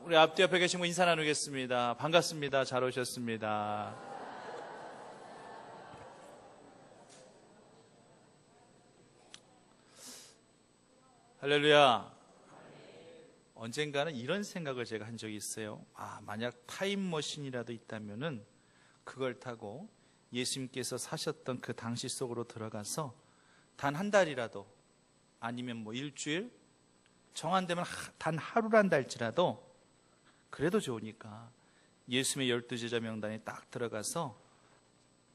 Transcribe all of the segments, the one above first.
우리 앞뒤 옆에 계신 분 인사 나누겠습니다. 반갑습니다. 잘 오셨습니다. 할렐루야. 언젠가는 이런 생각을 제가 한 적이 있어요. 만약 타임머신이라도 있다면은 그걸 타고 예수님께서 사셨던 그 당시 속으로 들어가서 단 한 달이라도, 아니면 뭐 일주일, 정한되면 단 하루란다 할지라도 그래도 좋으니까 예수님의 12제자 명단에 딱 들어가서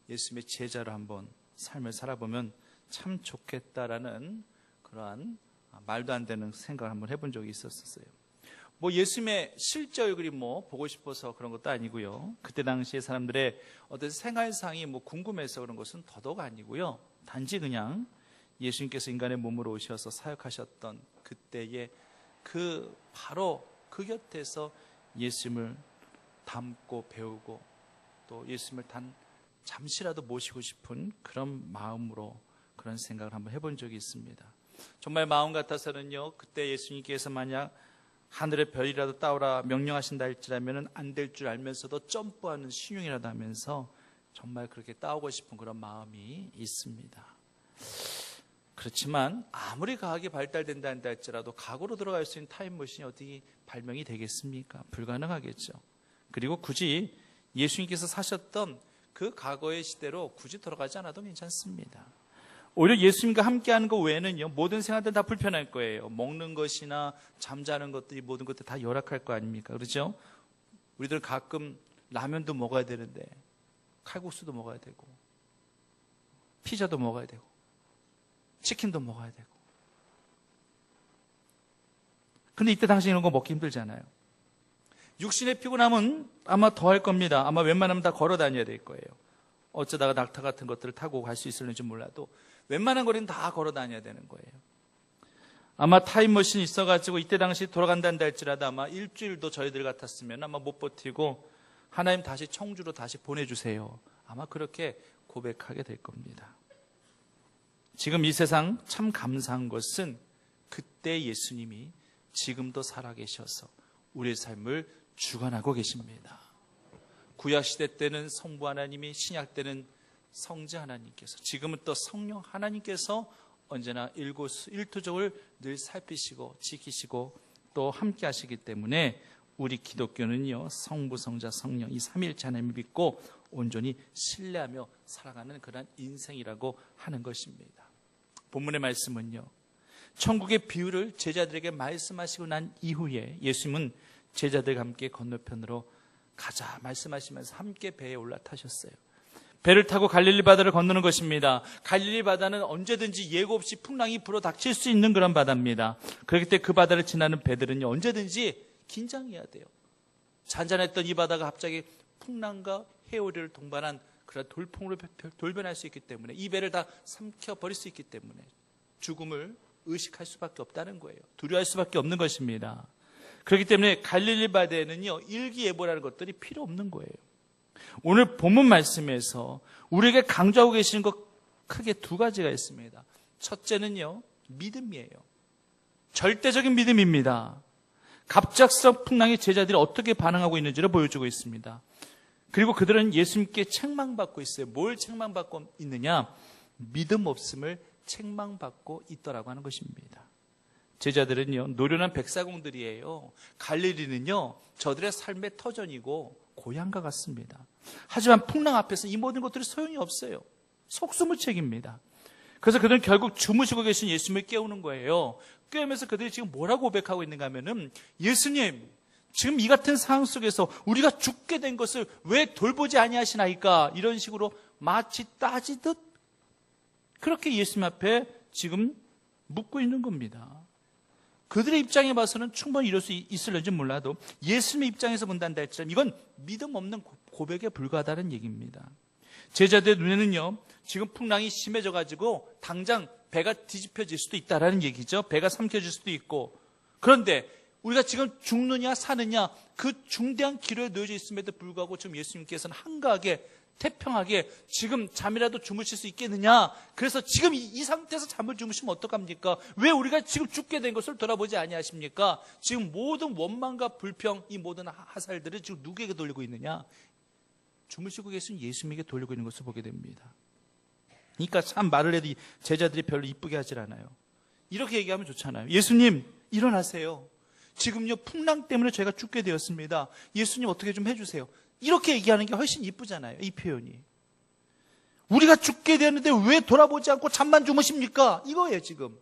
예수님의 제자로 한번 삶을 살아보면 참 좋겠다라는 그러한 말도 안 되는 생각을 한번 해본 적이 있었어요. 뭐 예수님의 실제 얼굴이 뭐 보고 싶어서 그런 것도 아니고요. 그때 당시에 사람들의 어떤 생활상이 뭐 궁금해서 그런 것은 더더욱 아니고요. 단지 그냥 예수님께서 인간의 몸으로 오셔서 사역하셨던 그때의 바로 그 곁에서 예수님을 닮고 배우고 또 예수님을 잠시라도 모시고 싶은 그런 마음으로 그런 생각을 한번 해본 적이 있습니다. 정말 마음 같아서는요, 그때 예수님께서 만약 하늘의 별이라도 따오라 명령하신다 할지라면 안 될 줄 알면서도 점프하는 신용이라도 하면서 정말 그렇게 따오고 싶은 그런 마음이 있습니다. 그렇지만 아무리 과학이 발달된다 한다 할지라도 과거로 들어갈 수 있는 타임머신이 어떻게 발명이 되겠습니까? 불가능하겠죠. 그리고 굳이 예수님께서 사셨던 그 과거의 시대로 굳이 돌아가지 않아도 괜찮습니다. 오히려 예수님과 함께하는 것 외에는요, 모든 생활들은 다 불편할 거예요. 먹는 것이나 잠자는 것들이 모든 것들 다 열악할 거 아닙니까? 그렇죠? 우리들 가끔 라면도 먹어야 되는데 칼국수도 먹어야 되고 피자도 먹어야 되고 치킨도 먹어야 되고. 근데 이때 당시 이런 거 먹기 힘들잖아요. 육신의 피곤함은 아마 더 할 겁니다. 아마 웬만하면 다 걸어 다녀야 될 거예요. 어쩌다가 낙타 같은 것들을 타고 갈 수 있을지 몰라도 웬만한 거리는 다 걸어 다녀야 되는 거예요. 아마 타임머신이 있어가지고 이때 당시 돌아간다는 할지라도 아마 일주일도 저희들 같았으면 아마 못 버티고 하나님 다시 청주로 다시 보내주세요. 아마 그렇게 고백하게 될 겁니다. 지금 이 세상 참 감사한 것은 그때 예수님이 지금도 살아계셔서 우리의 삶을 주관하고 계십니다. 구약시대 때는 성부 하나님이, 신약 때는 성자 하나님께서, 지금은 또 성령 하나님께서 언제나 일투족을 늘 살피시고 지키시고 또 함께 하시기 때문에 우리 기독교는요, 성부, 성자, 성령 이 삼위일체 하나님을 믿고 온전히 신뢰하며 살아가는 그런 인생이라고 하는 것입니다. 본문의 말씀은요, 천국의 비유를 제자들에게 말씀하시고 난 이후에 예수님은 제자들과 함께 건너편으로 가자 말씀하시면서 함께 배에 올라타셨어요. 배를 타고 갈릴리 바다를 건너는 것입니다. 갈릴리 바다는 언제든지 예고 없이 풍랑이 불어 닥칠 수 있는 그런 바다입니다. 그렇기 때문에 그 바다를 지나는 배들은요, 언제든지 긴장해야 돼요. 잔잔했던 이 바다가 갑자기 풍랑과 해오리를 동반한 그런 돌풍으로 돌변할 수 있기 때문에, 이 배를 다 삼켜버릴 수 있기 때문에 죽음을 의식할 수밖에 없다는 거예요. 두려워할 수밖에 없는 것입니다. 그렇기 때문에 갈릴리 바다에는요, 일기예보라는 것들이 필요 없는 거예요. 오늘 본문 말씀에서 우리에게 강조하고 계시는 것 크게 두 가지가 있습니다. 첫째는요, 믿음이에요. 절대적인 믿음입니다. 갑작스러운 풍랑에 제자들이 어떻게 반응하고 있는지를 보여주고 있습니다. 그리고 그들은 예수님께 책망받고 있어요. 뭘 책망받고 있느냐? 믿음 없음을 책망받고 있더라고 하는 것입니다. 제자들은요, 노련한 백사공들이에요. 갈릴리는요, 저들의 삶의 터전이고 고향과 같습니다. 하지만 풍랑 앞에서 이 모든 것들이 소용이 없어요. 속수무책입니다. 그래서 그들은 결국 주무시고 계신 예수님을 깨우는 거예요. 깨우면서 그들이 지금 뭐라고 고백하고 있는가 하면은, 예수님, 지금 이 같은 상황 속에서 우리가 죽게 된 것을 왜 돌보지 아니하시나이까? 이런 식으로 마치 따지듯 그렇게 예수님 앞에 지금 묻고 있는 겁니다. 그들의 입장에 봐서는 충분히 이럴 수 있을는지 몰라도 예수님의 입장에서 본다는 할지라도 이건 믿음 없는 고백에 불과하다는 얘기입니다. 제자들의 눈에는요, 지금 풍랑이 심해져가지고 당장 배가 뒤집혀질 수도 있다라는 얘기죠. 배가 삼켜질 수도 있고. 그런데 우리가 지금 죽느냐 사느냐 그 중대한 기로에 놓여져 있음에도 불구하고 지금 예수님께서는 한가하게 태평하게 지금 잠이라도 주무실 수 있겠느냐? 그래서 지금 이 상태에서 잠을 주무시면 어떡합니까? 왜 우리가 지금 죽게 된 것을 돌아보지 아니하십니까? 지금 모든 원망과 불평, 이 모든 하살들을 지금 누구에게 돌리고 있느냐? 주무시고 계신 예수님에게 돌리고 있는 것을 보게 됩니다. 그러니까 참 말을 해도 제자들이 별로 이쁘게 하질 않아요. 이렇게 얘기하면 좋잖아요. 예수님, 일어나세요. 지금요, 풍랑 때문에 저희가 죽게 되었습니다. 예수님 어떻게 좀 해주세요. 이렇게 얘기하는 게 훨씬 이쁘잖아요. 이 표현이. 우리가 죽게 되었는데 왜 돌아보지 않고 잠만 주무십니까? 이거예요, 지금.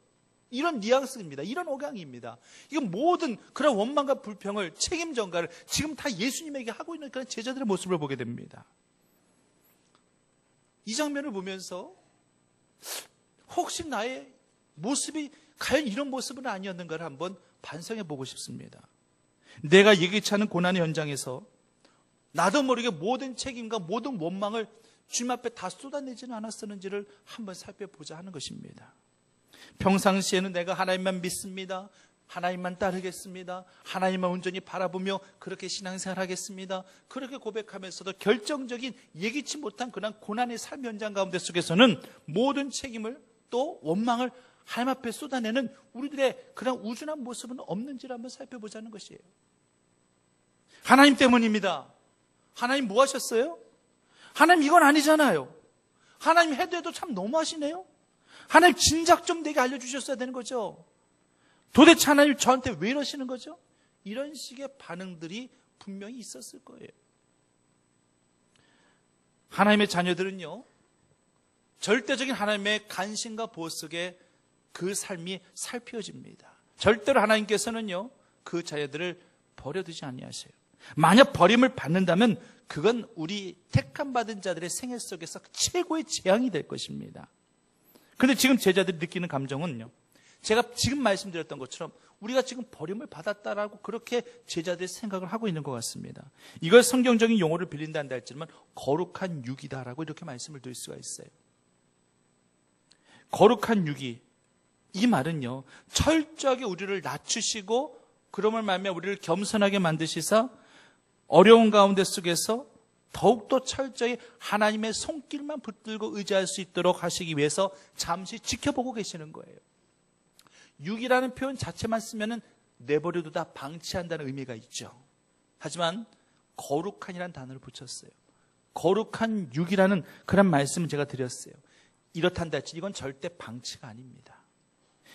이런 뉘앙스입니다. 이런 억양입니다. 이건 모든 그런 원망과 불평을, 책임 전가를 지금 다 예수님에게 하고 있는 그런 제자들의 모습을 보게 됩니다. 이 장면을 보면서 혹시 나의 모습이 과연 이런 모습은 아니었는가를 한번 반성해 보고 싶습니다. 내가 예기치 않은 고난의 현장에서 나도 모르게 모든 책임과 모든 원망을 주님 앞에 다 쏟아내지는 않았었는지를 한번 살펴보자 하는 것입니다. 평상시에는 내가 하나님만 믿습니다. 하나님만 따르겠습니다. 하나님만 온전히 바라보며 그렇게 신앙생활 하겠습니다. 그렇게 고백하면서도 결정적인 예기치 못한 그런 고난의 삶 현장 가운데 속에서는 모든 책임을 또 원망을 하나님 앞에 쏟아내는 우리들의 그런 우준한 모습은 없는지를 한번 살펴보자는 것이에요. 하나님 때문입니다. 하나님 뭐 하셨어요? 하나님 이건 아니잖아요. 하나님 해도 참 너무하시네요. 하나님 진작 좀 내게 알려주셨어야 되는 거죠. 도대체 하나님 저한테 왜 이러시는 거죠? 이런 식의 반응들이 분명히 있었을 거예요. 하나님의 자녀들은요, 절대적인 하나님의 간신과 보호 속에 그 삶이 살피워집니다. 절대로 하나님께서는요, 그 자녀들을 버려두지 아니하세요. 만약 버림을 받는다면 그건 우리 택함 받은 자들의 생애 속에서 최고의 재앙이 될 것입니다. 그런데 지금 제자들이 느끼는 감정은요, 제가 지금 말씀드렸던 것처럼 우리가 지금 버림을 받았다라고 그렇게 제자들이 생각을 하고 있는 것 같습니다. 이걸 성경적인 용어를 빌린다 할지만 거룩한 육이다라고 이렇게 말씀을 드릴 수가 있어요. 거룩한 육이, 이 말은요, 철저하게 우리를 낮추시고 그럼을 말미암아 우리를 겸손하게 만드시사 어려운 가운데 속에서 더욱더 철저히 하나님의 손길만 붙들고 의지할 수 있도록 하시기 위해서 잠시 지켜보고 계시는 거예요. 육이라는 표현 자체만 쓰면은 내버려두다 방치한다는 의미가 있죠. 하지만 거룩한이라는 단어를 붙였어요. 거룩한 육이라는 그런 말씀을 제가 드렸어요. 이렇단다 할지 이건 절대 방치가 아닙니다.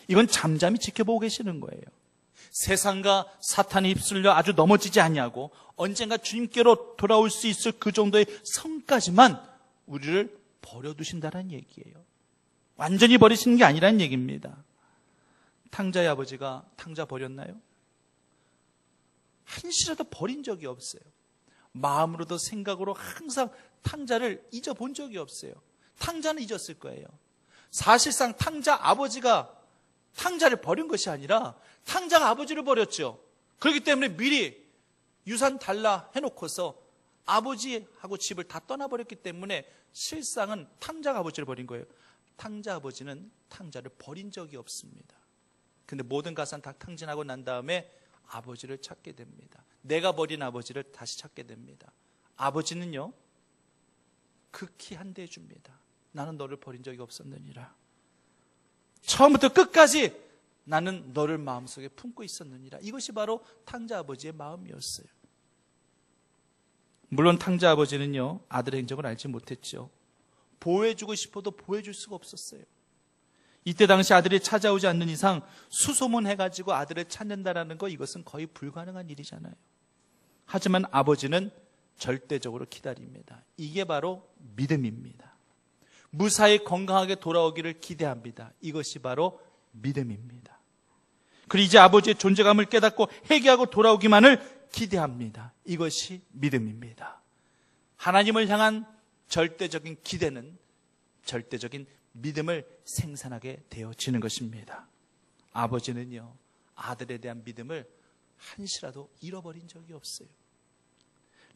이건 잠잠히 지켜보고 계시는 거예요. 세상과 사탄에 휩쓸려 아주 넘어지지 아니하고 언젠가 주님께로 돌아올 수 있을 그 정도의 성까지만 우리를 버려두신다는 얘기예요. 완전히 버리시는 게 아니라는 얘기입니다. 탕자의 아버지가 탕자 버렸나요? 한시라도 버린 적이 없어요. 마음으로도 생각으로 항상 탕자를 잊어본 적이 없어요. 탕자는 잊었을 거예요. 사실상 탕자 아버지가 탕자를 버린 것이 아니라 탕자가 아버지를 버렸죠. 그렇기 때문에 미리 유산 달라 해놓고서 아버지하고 집을 다 떠나버렸기 때문에 실상은 탕자가 아버지를 버린 거예요. 탕자 아버지는 탕자를 버린 적이 없습니다. 근데 모든 가산 다 탕진하고 난 다음에 아버지를 찾게 됩니다. 내가 버린 아버지를 다시 찾게 됩니다. 아버지는요, 극히 한대해 줍니다. 나는 너를 버린 적이 없었느니라. 처음부터 끝까지 나는 너를 마음속에 품고 있었느니라. 이것이 바로 탕자 아버지의 마음이었어요. 물론 탕자 아버지는요, 아들의 행적을 알지 못했죠. 보호해주고 싶어도 보호해줄 수가 없었어요. 이때 당시 아들이 찾아오지 않는 이상 수소문해가지고 아들을 찾는다라는 거, 이것은 거의 불가능한 일이잖아요. 하지만 아버지는 절대적으로 기다립니다. 이게 바로 믿음입니다. 무사히 건강하게 돌아오기를 기대합니다. 이것이 바로 믿음입니다. 그리고 이제 아버지의 존재감을 깨닫고 회개하고 돌아오기만을 기대합니다. 이것이 믿음입니다. 하나님을 향한 절대적인 기대는 절대적인 믿음을 생산하게 되어지는 것입니다. 아버지는요, 아들에 대한 믿음을 한시라도 잃어버린 적이 없어요.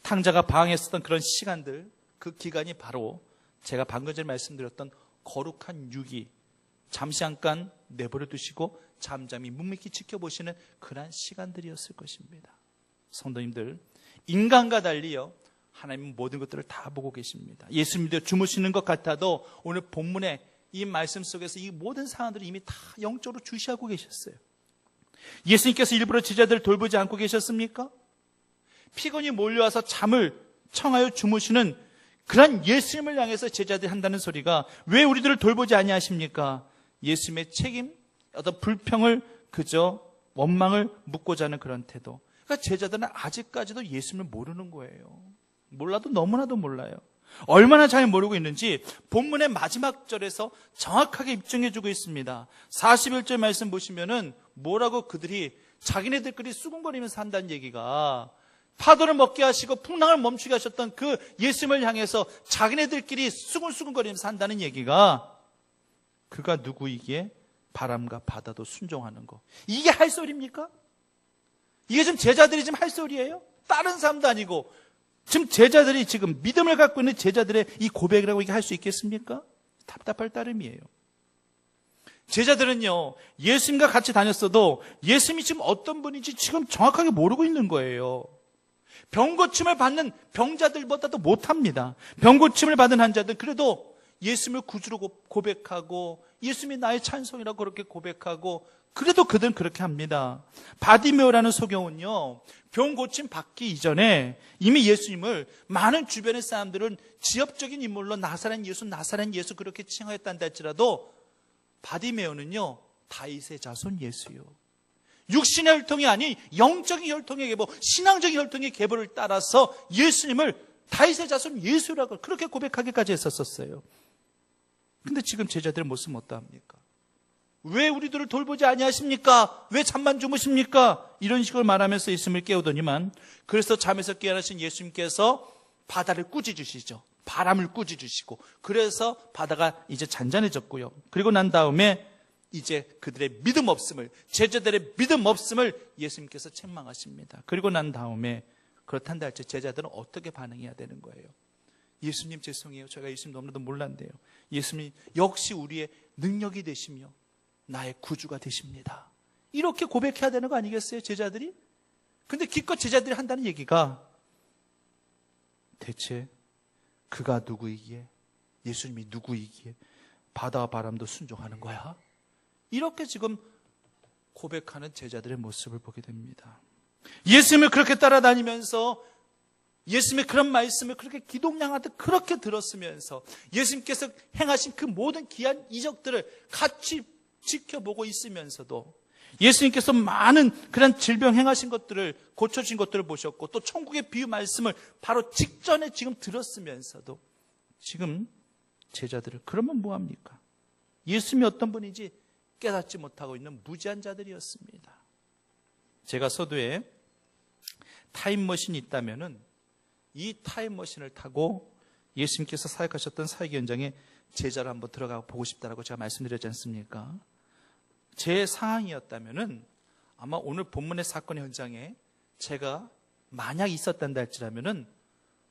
탕자가 방황했었던 그런 시간들, 그 기간이 바로 제가 방금 전에 말씀드렸던 거룩한 육이 잠시 잠깐 내버려 두시고 잠잠히 묵묵히 지켜보시는 그러한 시간들이었을 것입니다. 성도님들, 인간과 달리요, 하나님은 모든 것들을 다 보고 계십니다. 예수님도 주무시는 것 같아도 오늘 본문의 이 말씀 속에서 이 모든 상황들을 이미 다 영적으로 주시하고 계셨어요. 예수님께서 일부러 제자들을 돌보지 않고 계셨습니까? 피곤이 몰려와서 잠을 청하여 주무시는 그런 예수님을 향해서 제자들이 한다는 소리가 왜 우리들을 돌보지 아니하십니까? 예수님의 책임, 어떤 불평을 그저 원망을 묻고자 하는 그런 태도. 그러니까 제자들은 아직까지도 예수님을 모르는 거예요. 몰라도 너무나도 몰라요. 얼마나 잘 모르고 있는지 본문의 마지막 절에서 정확하게 입증해주고 있습니다. 41절 말씀 보시면은 뭐라고 그들이 자기네들끼리 수군거리면서 한다는 얘기가, 파도를 먹게 하시고 풍랑을 멈추게 하셨던 그 예수님을 향해서 자기네들끼리 수군수군거리면서 한다는 얘기가, 그가 누구이기에 바람과 바다도 순종하는 거. 이게 할 소리입니까? 이게 지금 제자들이 지금 할 소리예요? 다른 사람도 아니고 지금 제자들이 지금 믿음을 갖고 있는 제자들의 이 고백이라고 이게 할 수 있겠습니까? 답답할 따름이에요. 제자들은요, 예수님과 같이 다녔어도 예수님이 지금 어떤 분인지 지금 정확하게 모르고 있는 거예요. 병고침을 받는 병자들보다도 못합니다. 병고침을 받은 환자들 그래도 예수님을 구주로 고백하고 예수님이 나의 찬송이라고 그렇게 고백하고, 그래도 그들은 그렇게 합니다. 바디메오라는 소경은요, 병 고침 받기 이전에 이미 예수님을 많은 주변의 사람들은 지엽적인 인물로 나사렛 예수 그렇게 칭하였단다 할지라도, 바디메오는요, 다윗의 자손 예수요, 육신의 혈통이 아닌 영적인 혈통의 계보, 신앙적인 혈통의 계보를 따라서 예수님을 다윗의 자손 예수라고 그렇게 고백하기까지 했었어요. 근데 지금 제자들의 모습은 어떠합니까? 왜 우리들을 돌보지 아니하십니까? 왜 잠만 주무십니까? 이런 식으로 말하면서 예수님을 깨우더니만, 그래서 잠에서 깨어나신 예수님께서 바다를 꾸짖으시죠. 바람을 꾸짖으시고, 그래서 바다가 이제 잔잔해졌고요. 그리고 난 다음에 이제 그들의 믿음 없음을, 제자들의 믿음 없음을 예수님께서 책망하십니다. 그리고 난 다음에 그렇단다 할지 제자들은 어떻게 반응해야 되는 거예요? 예수님 죄송해요. 제가 예수님 너무나도 몰랐네요. 예수님 역시 우리의 능력이 되시며 나의 구주가 되십니다. 이렇게 고백해야 되는 거 아니겠어요, 제자들이? 근데 기껏 제자들이 한다는 얘기가, 대체 그가 누구이기에, 예수님이 누구이기에 바다와 바람도 순종하는 거야? 이렇게 지금 고백하는 제자들의 모습을 보게 됩니다. 예수님을 그렇게 따라다니면서 예수님의 그런 말씀을 그렇게 기동량하듯 그렇게 들었으면서 예수님께서 행하신 그 모든 귀한 이적들을 같이 지켜보고 있으면서도, 예수님께서 많은 그런 질병 행하신 것들을, 고쳐진 것들을 보셨고, 또 천국의 비유 말씀을 바로 직전에 지금 들었으면서도 지금 제자들을, 그러면 뭐합니까? 예수님이 어떤 분인지 깨닫지 못하고 있는 무지한 자들이었습니다. 제가 서두에 타임머신이 있다면은 이 타임머신을 타고 예수님께서 사역하셨던 사역 현장에 제자로 한번 들어가 보고 싶다라고 제가 말씀드렸지 않습니까? 제 상황이었다면은 아마 오늘 본문의 사건 현장에 제가 만약 있었단다 할지라면은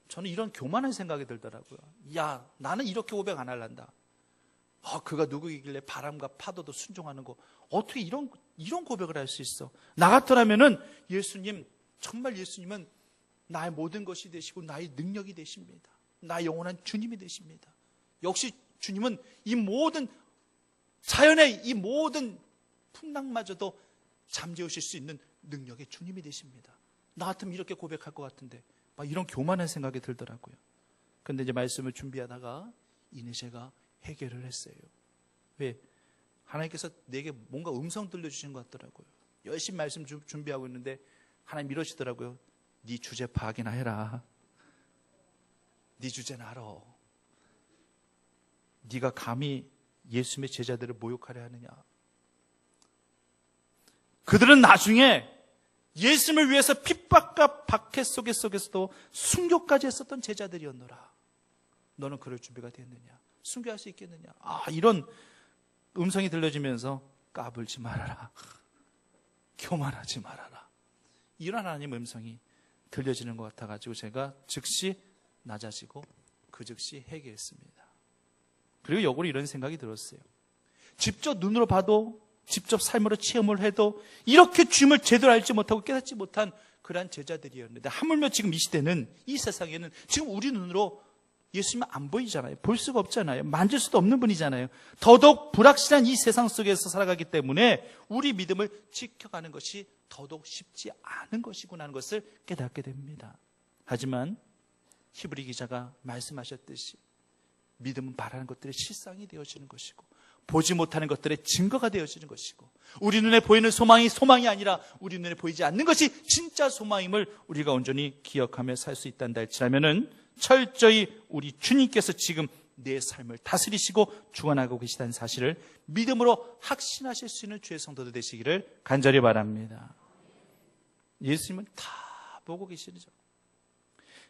저는 이런 교만한 생각이 들더라고요. 야, 나는 이렇게 고백 안 할란다. 그가 누구이길래 바람과 파도도 순종하는 거, 어떻게 이런 고백을 할 수 있어? 나 같더라면은 예수님, 정말 예수님은 나의 모든 것이 되시고 나의 능력이 되십니다. 나의 영원한 주님이 되십니다. 역시 주님은 이 모든 자연의 이 모든 풍랑마저도 잠재우실 수 있는 능력의 주님이 되십니다. 나 같으면 이렇게 고백할 것 같은데, 막 이런 교만한 생각이 들더라고요. 근데 이제 말씀을 준비하다가 이내 제가 해결을 했어요. 왜? 하나님께서 내게 뭔가 음성 들려주신 것 같더라고요. 열심히 말씀 준비하고 있는데 하나님 이러시더라고요. 네 주제 파악이나 해라. 네 주제는 알아. 네가 감히 예수님의 제자들을 모욕하려 하느냐. 그들은 나중에 예수님을 위해서 핍박과 박해 속에서도 순교까지 했었던 제자들이었노라. 너는 그럴 준비가 됐느냐? 순교할 수 있겠느냐? 이런 음성이 들려지면서 까불지 말아라. 교만하지 말아라. 이런 하나님의 음성이 들려지는 것 같아가지고 제가 즉시 낮아지고 그 즉시 회개했습니다. 그리고 역으로 이런 생각이 들었어요. 직접 눈으로 봐도, 직접 삶으로 체험을 해도 이렇게 주님을 제대로 알지 못하고 깨닫지 못한 그러한 제자들이었는데 하물며 지금 이 시대는, 이 세상에는 지금 우리 눈으로 예수님은 안 보이잖아요. 볼 수가 없잖아요. 만질 수도 없는 분이잖아요. 더더욱 불확실한 이 세상 속에서 살아가기 때문에 우리 믿음을 지켜가는 것이 더더욱 쉽지 않은 것이구나 하는 것을 깨닫게 됩니다. 하지만 히브리 기자가 말씀하셨듯이 믿음은 바라는 것들의 실상이 되어지는 것이고 보지 못하는 것들의 증거가 되어지는 것이고 우리 눈에 보이는 소망이 소망이 아니라 우리 눈에 보이지 않는 것이 진짜 소망임을 우리가 온전히 기억하며 살 수 있단다 할지라면은 철저히 우리 주님께서 지금 내 삶을 다스리시고 주관하고 계시다는 사실을 믿음으로 확신하실 수 있는 주의 성도들 되시기를 간절히 바랍니다. 예수님은 다 보고 계시죠.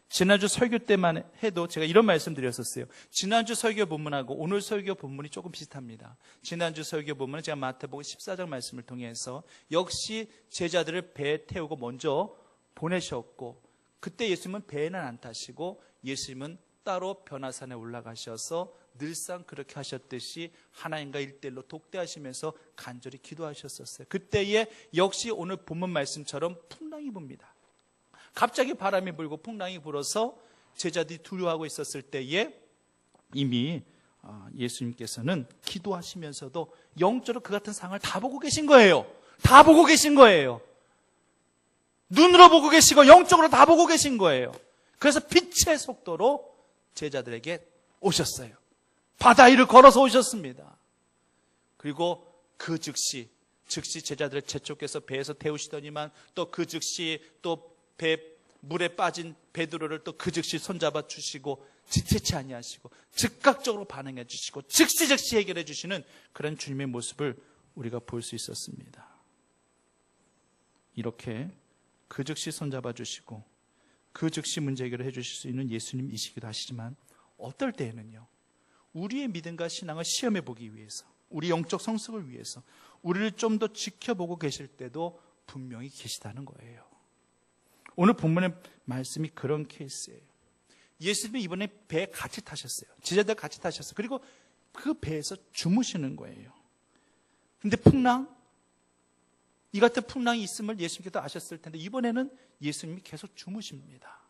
지난주 설교 때만 해도 제가 이런 말씀 드렸었어요. 지난주 설교 본문하고 오늘 설교 본문이 조금 비슷합니다. 지난주 설교 본문은 제가 마태복음 14장 말씀을 통해서 역시 제자들을 배에 태우고 먼저 보내셨고 그때 예수님은 배에는 안 타시고 예수님은 따로 변화산에 올라가셔서 늘상 그렇게 하셨듯이 하나님과 일대일로 독대하시면서 간절히 기도하셨었어요. 그때에 역시 오늘 본문 말씀처럼 풍랑이 붑니다. 갑자기 바람이 불고 풍랑이 불어서 제자들이 두려워하고 있었을 때에 이미 예수님께서는 기도하시면서도 영적으로 그 같은 상황을 다 보고 계신 거예요. 다 보고 계신 거예요. 눈으로 보고 계시고 영적으로 다 보고 계신 거예요. 그래서 빛의 속도로 제자들에게 오셨어요. 바다 위를 걸어서 오셨습니다. 그리고 그 즉시 제자들을 재촉해서 배에서 태우시더니만 또 그 즉시 또 물에 빠진 베드로를 또 그 즉시 손잡아 주시고 지체치 아니하시고 즉각적으로 반응해 주시고 즉시 해결해 주시는 그런 주님의 모습을 우리가 볼 수 있었습니다. 이렇게 그 즉시 손잡아 주시고 그 즉시 문제 해결을 해 주실 수 있는 예수님이시기도 하시지만 어떨 때에는요, 우리의 믿음과 신앙을 시험해 보기 위해서, 우리 영적 성숙을 위해서 우리를 좀 더 지켜보고 계실 때도 분명히 계시다는 거예요. 오늘 본문의 말씀이 그런 케이스예요. 예수님이 이번에 배에 같이 타셨어요. 제자들 같이 타셨어요. 그리고 그 배에서 주무시는 거예요. 근데 이 같은 풍랑이 있음을 예수님께서 아셨을 텐데 이번에는 예수님이 계속 주무십니다.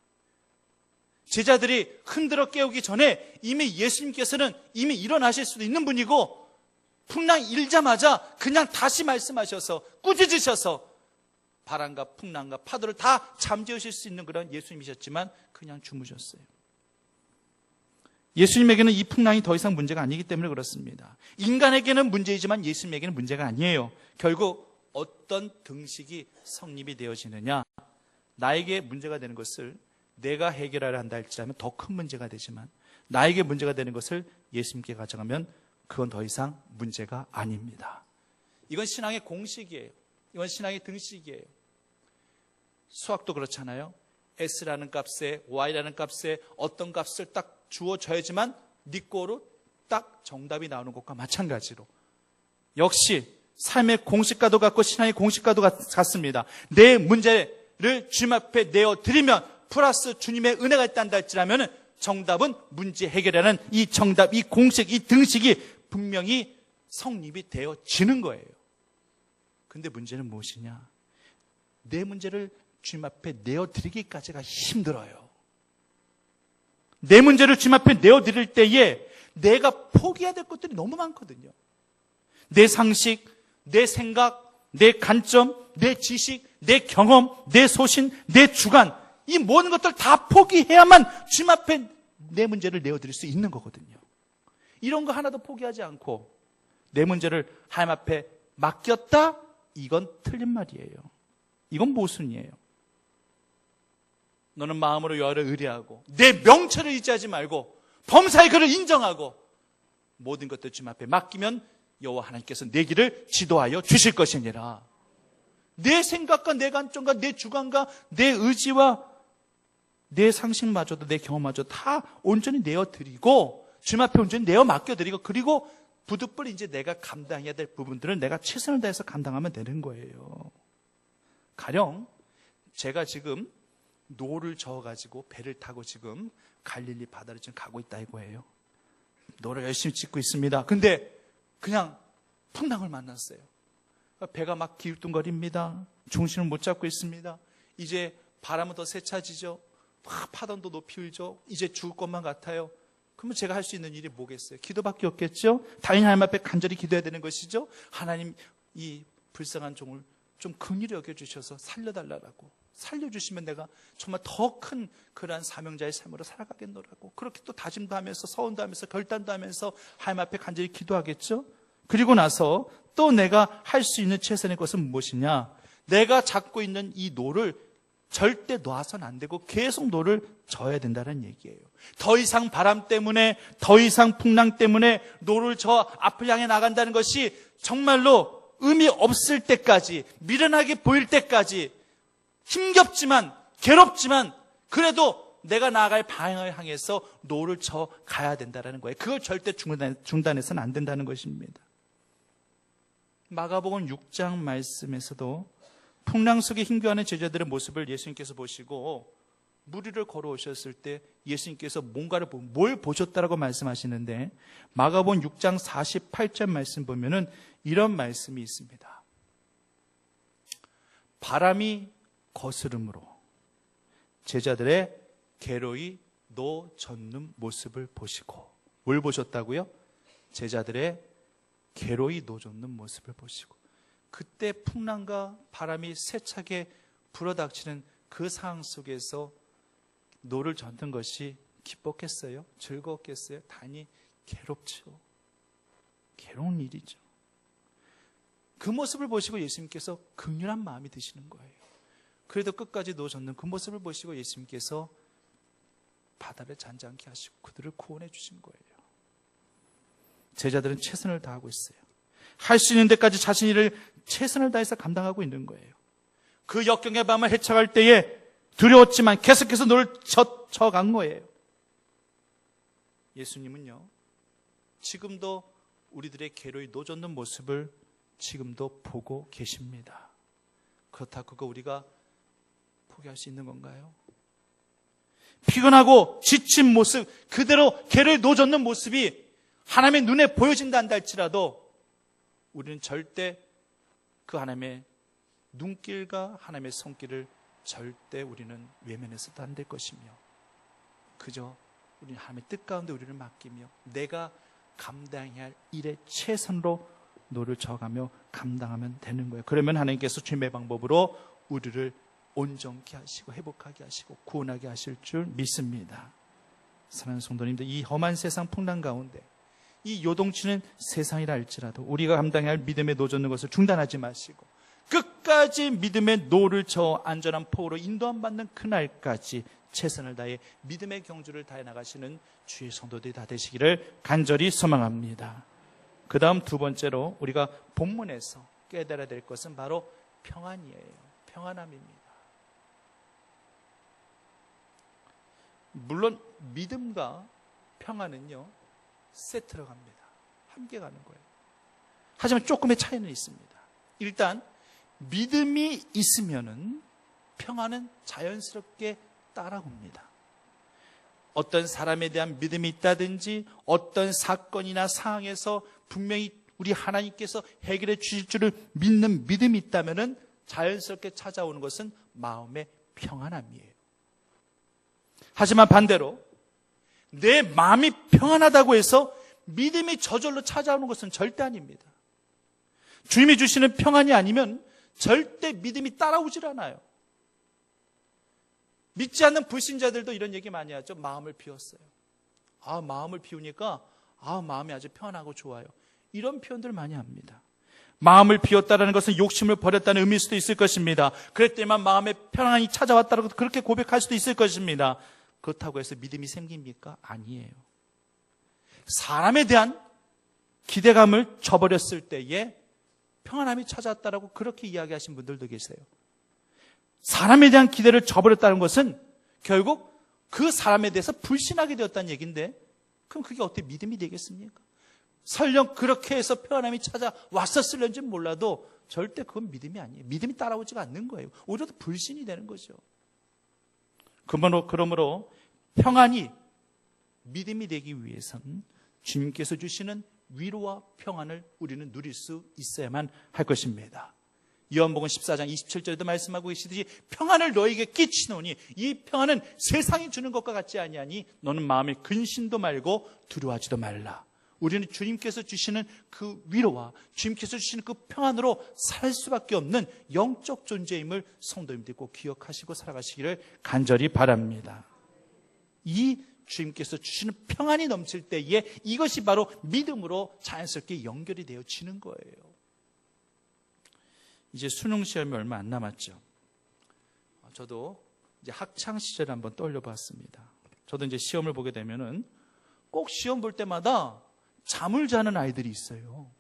제자들이 흔들어 깨우기 전에 이미 예수님께서는 이미 일어나실 수도 있는 분이고 풍랑이 일자마자 그냥 다시 말씀하셔서 꾸짖으셔서 바람과 풍랑과 파도를 다 잠재우실 수 있는 그런 예수님이셨지만 그냥 주무셨어요. 예수님에게는 이 풍랑이 더 이상 문제가 아니기 때문에 그렇습니다. 인간에게는 문제이지만 예수님에게는 문제가 아니에요. 결국 어떤 등식이 성립이 되어지느냐, 나에게 문제가 되는 것을 내가 해결하려 한다 할지라면 더 큰 문제가 되지만 나에게 문제가 되는 것을 예수님께 가져가면 그건 더 이상 문제가 아닙니다. 이건 신앙의 공식이에요. 이건 신앙의 등식이에요. 수학도 그렇잖아요. S라는 값에 Y라는 값에 어떤 값을 딱 주어져야지만 네 거로 딱 정답이 나오는 것과 마찬가지로 역시 삶의 공식과도 같고 신앙의 공식과도 같습니다. 내 문제를 주님 앞에 내어드리면 플러스 주님의 은혜가 있단다 할지라면 정답은 문제 해결하는 이 정답, 이 공식, 이 등식이 분명히 성립이 되어지는 거예요. 근데 문제는 무엇이냐? 내 문제를 주님 앞에 내어드리기까지가 힘들어요. 내 문제를 주님 앞에 내어드릴 때에 내가 포기해야 될 것들이 너무 많거든요. 내 상식, 내 생각, 내 관점, 내 지식, 내 경험, 내 소신, 내 주관, 이 모든 것들 다 포기해야만 주님 앞에 내 문제를 내어드릴 수 있는 거거든요. 이런 거 하나도 포기하지 않고 내 문제를 하나님 앞에 맡겼다? 이건 틀린 말이에요. 이건 모순이에요. 너는 마음으로 여호와를 의뢰하고 내 명철을 의지하지 말고 범사의 그를 인정하고 모든 것들 주님 앞에 맡기면 여호와 하나님께서 내 길을 지도하여 주실 것이니라. 내 생각과 내 관점과 내 주관과 내 의지와 내 상식마저도 내 경험마저도 다 온전히 내어드리고 주님 앞에 온전히 내어 맡겨드리고 그리고 부득불 이제 내가 감당해야 될 부분들을 내가 최선을 다해서 감당하면 되는 거예요. 가령 제가 지금 노를 저어가지고 배를 타고 지금 갈릴리 바다를 지금 가고 있다 이거예요. 노를 열심히 짓고 있습니다. 근데 그냥 풍랑을 만났어요. 배가 막 기울뚱거립니다. 중심을 못 잡고 있습니다. 이제 바람은 더 세차지죠. 막 파도도 높이 일죠. 이제 죽을 것만 같아요. 그러면 제가 할 수 있는 일이 뭐겠어요? 기도밖에 없겠죠? 당연히 하나님 앞에 간절히 기도해야 되는 것이죠. 하나님, 이 불쌍한 종을 좀 긍휼히 여겨주셔서 살려달라고. 살려주시면 내가 정말 더 큰 그러한 사명자의 삶으로 살아가겠노라고. 그렇게 또 다짐도 하면서 서운도 하면서 결단도 하면서 하나님 앞에 간절히 기도하겠죠. 그리고 나서 또 내가 할 수 있는 최선의 것은 무엇이냐? 내가 잡고 있는 이 노를 절대 놔서는 안 되고 계속 노를 져야 된다는 얘기예요. 더 이상 바람 때문에, 더 이상 풍랑 때문에 노를 저 앞을 향해 나간다는 것이 정말로 의미 없을 때까지, 미련하게 보일 때까지, 힘겹지만 괴롭지만 그래도 내가 나아갈 방향을 향해서 노를 쳐 가야 된다는 거예요. 그걸 절대 중단해서는 안 된다는 것입니다. 마가복음 6장 말씀에서도 풍랑 속에 힘겨워하는 제자들의 모습을 예수님께서 보시고 무리를 걸어오셨을 때 예수님께서 뭘 보셨다라고 말씀하시는데, 마가복음 6장 48절 말씀 보면은 이런 말씀이 있습니다. 바람이 거스름으로 제자들의 괴로이 노 젓는 모습을 보시고, 뭘 보셨다고요? 제자들의 괴로이 노 젓는 모습을 보시고, 그때 풍랑과 바람이 세차게 불어닥치는 그 상황 속에서 노를 젓는 것이 기뻤겠어요? 즐거웠겠어요? 당연히 괴롭죠. 괴로운 일이죠. 그 모습을 보시고 예수님께서 긍휼한 마음이 드시는 거예요. 그래도 끝까지 노 젓는 그 모습을 보시고 예수님께서 바다를 잔잔케 하시고 그들을 구원해 주신 거예요. 제자들은 최선을 다하고 있어요. 할 수 있는 데까지 자신의 일을 최선을 다해서 감당하고 있는 거예요. 그 역경의 밤을 헤쳐갈 때에 두려웠지만 계속해서 노를 져간 거예요. 예수님은요, 지금도 우리들의 괴로이 노 젓는 모습을 지금도 보고 계십니다. 그렇다고 그거 우리가 포기할 수 있는 건가요? 피곤하고 지친 모습, 그대로 괴로이 노 젓는 모습이 하나님의 눈에 보여진다 한다 할지라도 우리는 절대 그 하나님의 눈길과 하나님의 손길을 절대 우리는 외면해서도 안 될 것이며, 그저 우리는 하나님의 뜻 가운데 우리를 맡기며 내가 감당해야 할 일에 최선으로 노를 져가며 감당하면 되는 거예요. 그러면 하나님께서 주님의 방법으로 우리를 온전케 하시고 회복하게 하시고 구원하게 하실 줄 믿습니다. 사랑하는 성도님들, 이 험한 세상 풍랑 가운데 이 요동치는 세상이라 할지라도 우리가 감당해야 할 믿음의 노 젓는 것을 중단하지 마시고 끝까지 믿음의 노를 저 안전한 포로 인도함 받는 그날까지 최선을 다해 믿음의 경주를 다해 나가시는 주의 성도들이 다 되시기를 간절히 소망합니다. 그 다음 두 번째로 우리가 본문에서 깨달아야 될 것은 바로 평안이에요. 평안함입니다. 물론 믿음과 평안은요 세트로 갑니다. 함께 가는 거예요. 하지만 조금의 차이는 있습니다. 일단 믿음이 있으면은 평안은 자연스럽게 따라옵니다. 어떤 사람에 대한 믿음이 있다든지 어떤 사건이나 상황에서 분명히 우리 하나님께서 해결해 주실 줄을 믿는 믿음이 있다면은 자연스럽게 찾아오는 것은 마음의 평안함이에요. 하지만 반대로 내 마음이 평안하다고 해서 믿음이 저절로 찾아오는 것은 절대 아닙니다. 주님이 주시는 평안이 아니면 절대 믿음이 따라오질 않아요. 믿지 않는 불신자들도 이런 얘기 많이 하죠. 마음을 비웠어요. 마음을 비우니까 마음이 아주 편하고 좋아요. 이런 표현들 많이 합니다. 마음을 비웠다는 것은 욕심을 버렸다는 의미일 수도 있을 것입니다. 그랬더니만 마음의 평안이 찾아왔다고 그렇게 고백할 수도 있을 것입니다. 그렇다고 해서 믿음이 생깁니까? 아니에요. 사람에 대한 기대감을 저버렸을 때에 평안함이 찾아왔다라고 그렇게 이야기하신 분들도 계세요. 사람에 대한 기대를 저버렸다는 것은 결국 그 사람에 대해서 불신하게 되었다는 얘기인데, 그럼 그게 어떻게 믿음이 되겠습니까? 설령 그렇게 해서 평안함이 찾아왔었을는지 몰라도 절대 그건 믿음이 아니에요. 믿음이 따라오지가 않는 거예요. 오히려 더 불신이 되는 거죠. 그러므로 평안이 믿음이 되기 위해서는 주님께서 주시는 위로와 평안을 우리는 누릴 수 있어야만 할 것입니다. 요한복음 14장 27절에도 말씀하고 계시듯이 평안을 너에게 끼치노니 이 평안은 세상이 주는 것과 같지 아니하니 너는 마음에 근심도 말고 두려워하지도 말라. 우리는 주님께서 주시는 그 위로와 주님께서 주시는 그 평안으로 살 수밖에 없는 영적 존재임을 성도님들이 꼭 기억하시고 살아가시기를 간절히 바랍니다. 이 주님께서 주시는 평안이 넘칠 때에 이것이 바로 믿음으로 자연스럽게 연결이 되어지는 거예요. 이제 수능 시험이 얼마 안 남았죠. 저도 이제 학창 시절을 한번 떠올려봤습니다. 저도 이제 시험을 보게 되면은 꼭 시험 볼 때마다 잠을 자는 아이들이 있어요.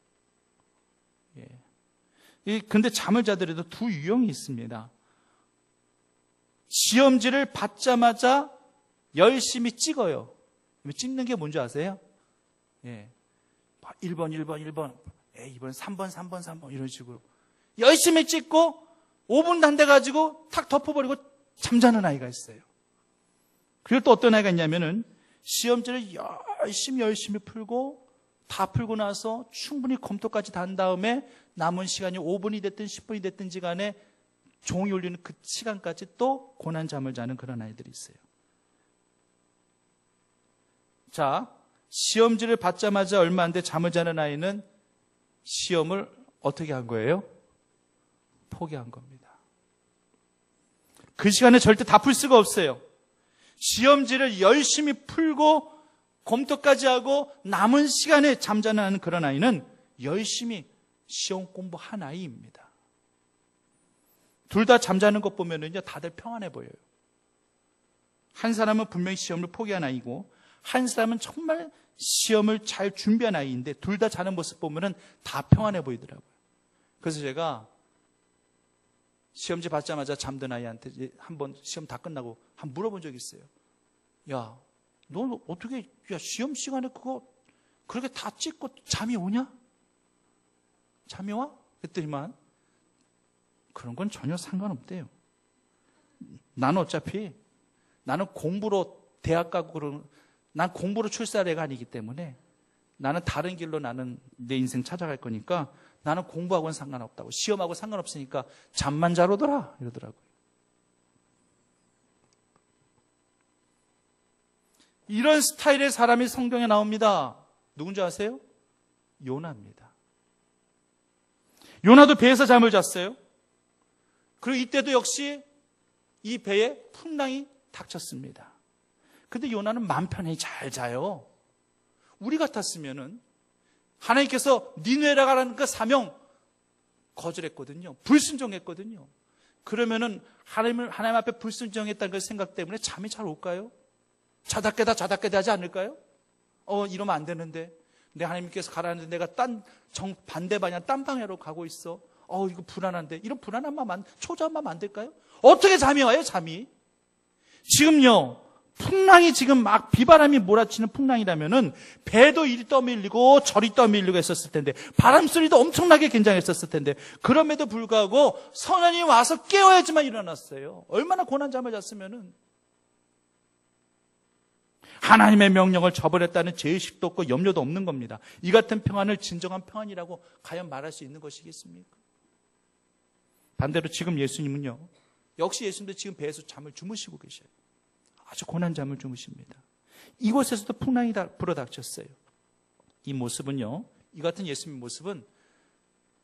예. 근데 잠을 자더라도 두 유형이 있습니다. 시험지를 받자마자 열심히 찍어요. 찍는 게 뭔지 아세요? 예. 1번, 2번, 3번 이런 식으로. 열심히 찍고 5분 안 돼가지고 탁 덮어버리고 잠자는 아이가 있어요. 그리고 또 어떤 아이가 있냐면은 시험지를 열심히 풀고 다 풀고 나서 충분히 검토까지 다 한 다음에 남은 시간이 5분이 됐든 10분이 됐든지 간에 종이 울리는 그 시간까지 또 고난 잠을 자는 그런 아이들이 있어요. 자, 시험지를 받자마자 얼마 안 돼 잠을 자는 아이는 시험을 어떻게 한 거예요? 포기한 겁니다. 그 시간에 절대 다 풀 수가 없어요. 시험지를 열심히 풀고 검토까지 하고 남은 시간에 잠자는 그런 아이는 열심히 시험 공부한 아이입니다. 둘 다 잠자는 것 보면은요, 다들 평안해 보여요. 한 사람은 분명히 시험을 포기한 아이고, 한 사람은 정말 시험을 잘 준비한 아이인데, 둘 다 자는 모습 보면은 다 평안해 보이더라고요. 그래서 제가 시험지 받자마자 잠든 아이한테 한번 시험 다 끝나고 한번 물어본 적이 있어요. 야, 너 어떻게, 시험 시간에 그거 그렇게 다 찍고 잠이 오냐? 잠이 와? 그랬더니만 그런 건 전혀 상관없대요. 나는 어차피 나는 공부로 대학 가고 난 공부로 출세할 애가 아니기 때문에 나는 다른 길로 나는 내 인생 찾아갈 거니까 나는 공부하고는 상관없다고. 시험하고 상관없으니까 잠만 잘 오더라 이러더라고요. 이런 스타일의 사람이 성경에 나옵니다. 누군지 아세요? 요나입니다. 요나도 배에서 잠을 잤어요. 그리고 이때도 역시 이 배에 풍랑이 닥쳤습니다. 근데 요나는 맘 편히 잘 자요. 우리 같았으면은 하나님께서 니느웨라 가라는 그 사명 거절했거든요. 불순종했거든요. 그러면은 하나님 앞에 불순종했다는 그 생각 때문에 잠이 잘 올까요? 자다 깨다 하지 않을까요? 이러면 안 되는데. 내 하나님께서 가라는데 내가 반대 방향 딴 방향으로 가고 있어. 이거 불안한데. 이런 불안한 마음, 초조한 마음 안 될까요? 어떻게 잠이 와요, 잠이? 지금요, 풍랑이 지금 막 비바람이 몰아치는 풍랑이라면은 배도 이리 떠밀리고 저리 떠밀리고 했었을 텐데, 바람 소리도 엄청나게 긴장했었을 텐데, 그럼에도 불구하고 선원이 와서 깨워야지만 일어났어요. 얼마나 고난잠을 잤으면은. 하나님의 명령을 저버렸다는 죄의식도 없고 염려도 없는 겁니다. 이 같은 평안을 진정한 평안이라고 과연 말할 수 있는 것이겠습니까? 반대로 지금 예수님은요, 역시 예수님도 지금 배에서 잠을 주무시고 계셔요. 아주 고난 잠을 주무십니다. 이곳에서도 풍랑이 불어닥쳤어요. 이 모습은요, 이 같은 예수님의 모습은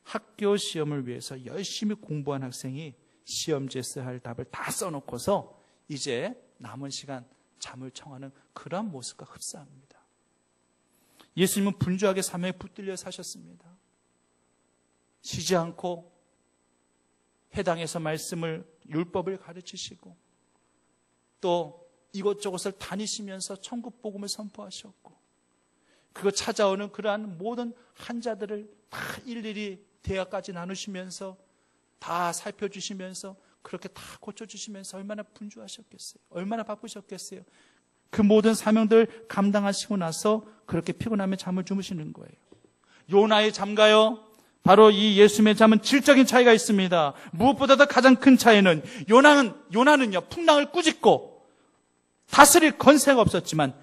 학교 시험을 위해서 열심히 공부한 학생이 시험지에 써야 할 답을 다 써놓고서 이제 남은 시간 잠을 청하는 그러한 모습과 흡사합니다. 예수님은 분주하게 사명에 붙들려 사셨습니다. 쉬지 않고 회당에서 말씀을, 율법을 가르치시고 또 이곳저곳을 다니시면서 천국 복음을 선포하셨고, 그거 찾아오는 그러한 모든 환자들을 다 일일이 대화까지 나누시면서 다 살펴주시면서 그렇게 다 고쳐주시면서 얼마나 분주하셨겠어요. 얼마나 바쁘셨겠어요. 그 모든 사명들 감당하시고 나서 그렇게 피곤하면 잠을 주무시는 거예요. 요나의 잠과요, 바로 이 예수님의 잠은 질적인 차이가 있습니다. 무엇보다도 가장 큰 차이는 요나는요, 풍랑을 꾸짖고 다스릴 권세가 없었지만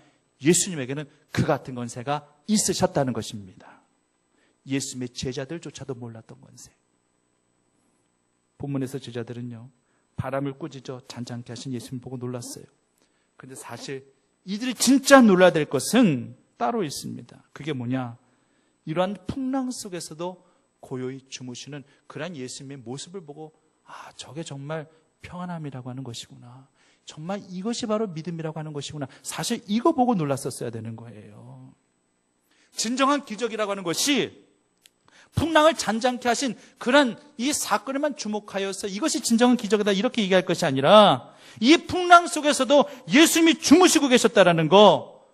예수님에게는 그 같은 권세가 있으셨다는 것입니다. 예수님의 제자들조차도 몰랐던 권세. 본문에서 제자들은요, 바람을 꾸짖어 잔잔케 하신 예수님 보고 놀랐어요. 그런데 사실 이들이 진짜 놀라야 될 것은 따로 있습니다. 그게 뭐냐? 이러한 풍랑 속에서도 고요히 주무시는 그러한 예수님의 모습을 보고, 아, 저게 정말 평안함이라고 하는 것이구나. 정말 이것이 바로 믿음이라고 하는 것이구나. 사실 이거 보고 놀랐었어야 되는 거예요. 진정한 기적이라고 하는 것이 풍랑을 잔잔케 하신 그런 이 사건에만 주목하여서 이것이 진정한 기적이다 이렇게 얘기할 것이 아니라, 이 풍랑 속에서도 예수님이 주무시고 계셨다라는 거,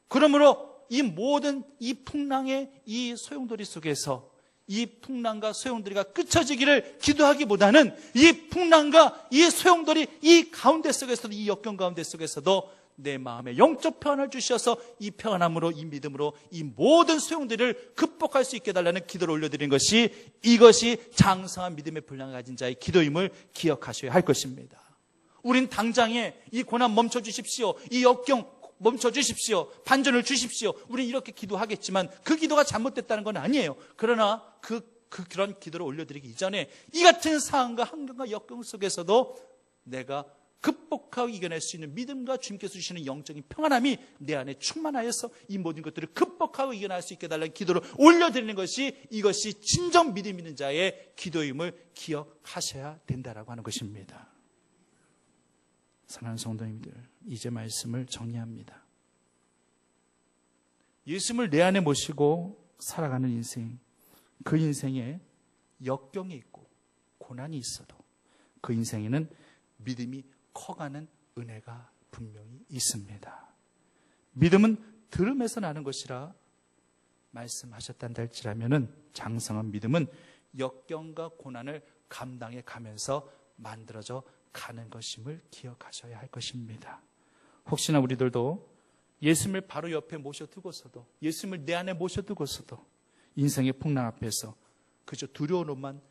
그러므로 이 모든 이 풍랑의 이 소용돌이 속에서 이 풍랑과 소용돌이가 끝쳐지기를 기도하기보다는 이 풍랑과 이 소용돌이 이 가운데 속에서도, 이 역경 가운데 속에서도 내 마음에 영적 평안을 주셔서 이 평안함으로, 이 믿음으로 이 모든 소용돌이를 극복할 수 있게 해달라는 기도를 올려드리는 것이, 이것이 장성한 믿음의 분량을 가진 자의 기도임을 기억하셔야 할 것입니다. 우린 당장에 이 고난 멈춰주십시오, 이 역경 멈춰주십시오, 반전을 주십시오, 우린 이렇게 기도하겠지만 그 기도가 잘못됐다는 건 아니에요. 그러나 그런 기도를 올려드리기 이전에 이 같은 상황과 환경과 역경 속에서도 내가 극복하고 이겨낼 수 있는 믿음과 주님께서 주시는 영적인 평안함이 내 안에 충만하여서 이 모든 것들을 극복하고 이겨낼 수 있게 해달라는 기도를 올려드리는 것이, 이것이 진정 믿음 있는 자의 기도임을 기억하셔야 된다라고 하는 것입니다. 사랑하는 성도님들, 이제 말씀을 정리합니다. 예수님을 내 안에 모시고 살아가는 인생, 그 인생에 역경이 있고 고난이 있어도 그 인생에는 믿음이 커가는 은혜가 분명히 있습니다. 믿음은 들음에서 나는 것이라 말씀하셨단다 할지라면은, 장성한 믿음은 역경과 고난을 감당해 가면서 만들어져 가는 것임을 기억하셔야 할 것입니다. 혹시나 우리들도 예수님을 바로 옆에 모셔두고서도, 예수님을 내 안에 모셔두고서도 인생의 풍랑 앞에서 그저 두려움으로만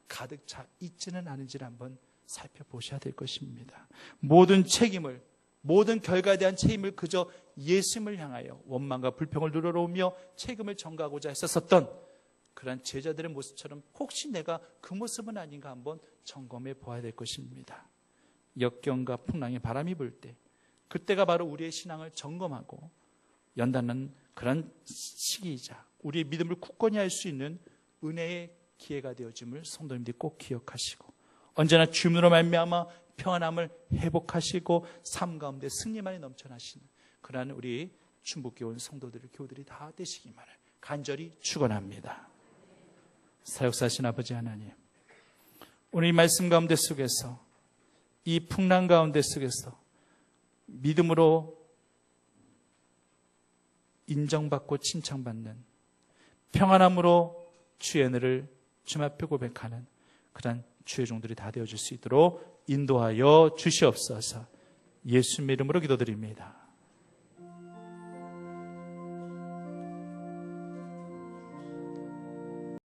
가득 차 있지는 않은지를 한번 살펴보셔야 될 것입니다. 모든 책임을, 모든 결과에 대한 책임을 그저 예수님을 향하여 원망과 불평을 누르러오며 책임을 전가하고자 했었던 그런 제자들의 모습처럼 혹시 내가 그 모습은 아닌가 한번 점검해 보아야 될 것입니다. 역경과 풍랑의 바람이 불 때, 그때가 바로 우리의 신앙을 점검하고 연단하는 그런 시기이자 우리의 믿음을 굳건히 할 수 있는 은혜의 기회가 되어짐을 성도님들이 꼭 기억하시고, 언제나 주님으로 말미암아 평안함을 회복하시고 삶 가운데 승리만이 넘쳐나시는 그러한 우리 충북교회 온 성도들의 교우들이 다 되시기만을 간절히 축원합니다. 사역사신 아버지 하나님, 오늘 이 말씀 가운데 속에서, 이 풍랑 가운데 속에서 믿음으로 인정받고 칭찬받는, 평안함으로 주의 은혜를 주님 앞에 고백하는 그런 주의 종들이 다 되어줄 수 있도록 인도하여 주시옵소서. 예수님의 이름으로 기도드립니다.